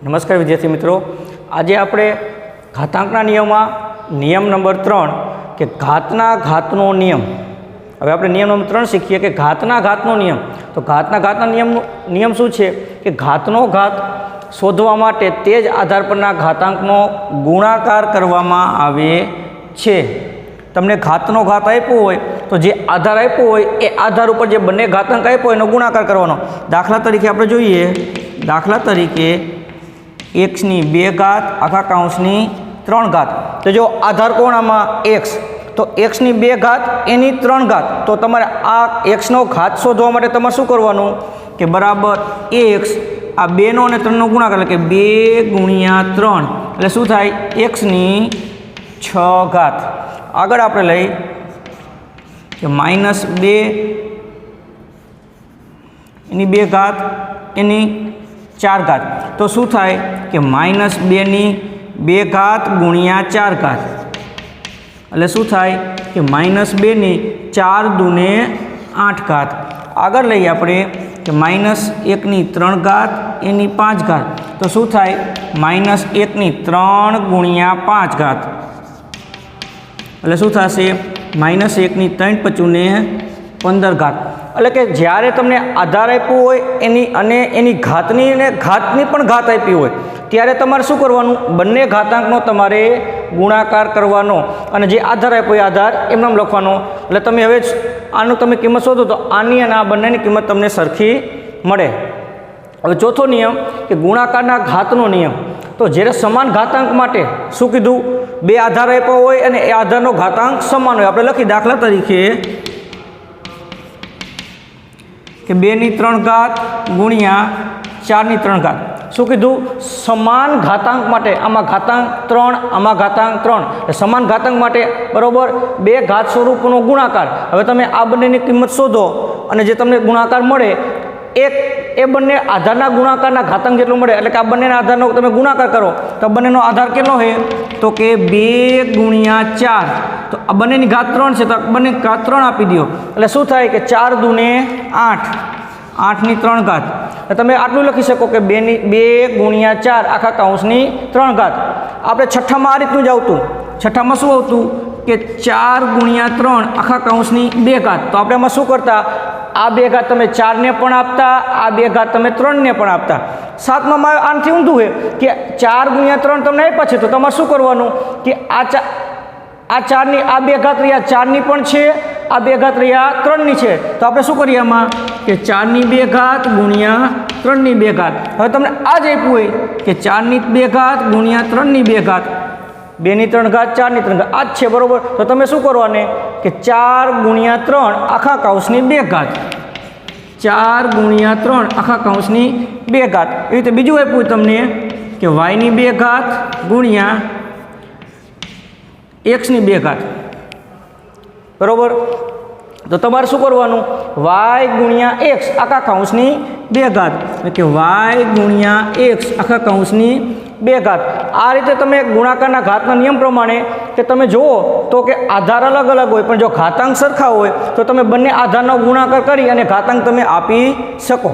નમસ્કાર વિદ્યાર્થી મિત્રો, આજે આપણે ઘાતાંકના નિયમમાં નિયમ નંબર 3 કે ઘાતના ઘાતનો નિયમ. હવે આપણે નિયમ નંબર 3 શીખીએ કે ઘાતના ઘાતનો નિયમ. તો ઘાતના ઘાતના નિયમ શું છે કે ઘાતનો ઘાત શોધવા માટે તે જ આધાર પરના ઘાતાંકનો ગુણાકાર કરવામાં આવે છે. તમને ઘાતનો ઘાત આપ્યો હોય તો જે આધાર આપ્યો હોય એ આધાર ઉપર જે બંને ઘાતાંક આપ્યો હોય એનો ગુણાકાર કરવાનો. દાખલા તરીકે આપણે જોઈએ, દાખલા તરીકે x ની 2 ઘાત આખા કૌંસની 3 ઘાત. તો જો આધાર કોણ આમાં x, તો x ની 2 ઘાત એની 3 ઘાત. તો તમારે આ x નો ઘાત શોધવા માટે તમારે શું કરવાનું કે બરાબર x આ 2 નો અને 3 નો ગુણાકાર એટલે કે 2 ગુણ્યા 3 એટલે શું થાય x ની 6 ઘાત. આગળ આપણે લઈ કે -2 એની 2 ઘાત એની 4 ઘાત. તો શું થાય કે -2 ની 2 ઘાત ગુણ્યા 4 ઘાત એટલે શું થાય કે -2 ની 4 દૂને 8 ઘાત. આગળ લઈએ આપણે કે -1 ની 3 ઘાત એની 5 ઘાત. તો શું થાય -1 ની 3 ગુણ્યા 5 ઘાત એટલે શું થશે -1 ની 3 પચુને 15 ઘાત. એટલે કે જ્યારે તમને આધાર આપ્યો હોય એની અને એની ઘાતની અને ઘાતની પણ ઘાત આપી હોય ત્યારે તમારે શું કરવાનું, બંને ઘાતાંકનો તમારે ગુણાકાર કરવાનો અને જે આધાર આપ્યો એ આધાર એમનામ લખવાનો. એટલે તમે હવે આનું તમે કિંમત શોધો તો આની અને આ બંનેની કિંમત તમને સરખી મળે. હવે ચોથો નિયમ કે ગુણાકારના ઘાતનો નિયમ. તો જ્યારે સમાન ઘાતાંક માટે શું કીધું, 2 આધાર આપ્યો હોય અને એ આધારનો ઘાતાંક સમાન હોય. આપણે લખી દાખલા તરીકે કે 2 ની 3 ઘાત ગુણ્યા 4 ની 3 ઘાત. શું કીધું, સમાન ઘાતાંક માટે આમાં ઘાતાંક 3 આમાં ઘાતાંક 3 સમાન ઘાતાંક માટે બરાબર 2 ઘાત સ્વરૂપનો ગુણાકાર. હવે તમે આ બંનેની કિંમત શોધો અને જે તમને ગુણાકાર મળે એ બંને આધારના ગુણાકારના ઘાતાંક જેટલો મળે એટલે કે આ બંનેના આધારનો તમે ગુણાકાર કરો તો બંનેનો આધાર કેટલો છે તો કે 2 ગુણ્યા 4. તો આ બંનેની ઘાત 3 છે તો બંને ઘાત 3 આપી દો એટલે શું થાય કે 4 દૂને 8, 8 ની 3 ઘાત. તમે આટલું લખી શકો કે 2 ગુણ્યા 4 આખા કૌંસની 3 ઘાત. આપણે છઠ્ઠામાં આ રીતનું જ આવતું. છઠ્ઠામાં શું આવતું કે 4 ગુણ્યા 3 આખા કૌંસની 2 ઘાત. તો આપણે એમાં શું કરતા, આ 2 ઘાત તમે 4 ને પણ આપતા, આ 2 ઘાત તમે 3 ને પણ આપતા. સાતમામાં આનાથી ઊંધું છે કે 4 ગુણ્યા 3 તમને આપ્યા છે તો તમારે શું કરવાનું કે આ 4ની આ 2 ઘાત રહ્યા 4ની પણ છે, આ 2 ઘાત રહ્યા 3ની છે. તો આપણે શું કરીએ આમાં કે 4ની 2 ઘાત ગુણ્યા 3ની 2 ઘાત. હવે તમને આ જ આપ્યું હોય કે 4ની 2 ઘાત ગુણ્યા 3ની 2 ઘાત, 2 ની 3 ઘાત 4 ની 3 ઘાત આ જ છે બરાબર. તો તમે શું કરવાને કે 4 ગુણ્યા 3 આખા કૌંસની 2 ઘાત, 4 ગુણ્યા 3 આખા કૌંસની 2 ઘાત. એવી રીતે બીજું આપ્યું તમને કે y ની 2 ઘાત ગુણ્યા x ની 2 ઘાત બરાબર. તો તમારે શું કરવાનું, y ગુણ્યા x આખા કૌંસની 2 ઘાત એટલે કે y ગુણ્યા x આખા કૌંસની 2 ઘાત. આ રીતે તમે ગુણાકારના ઘાતના નિયમ પ્રમાણે કે તમે જુઓ તો કે આધાર અલગ અલગ હોય પણ જો ઘાતાંક સરખા હોય તો તમે બંને આધારનો ગુણાકાર કરી અને ઘાતાંક તમે આપી શકો.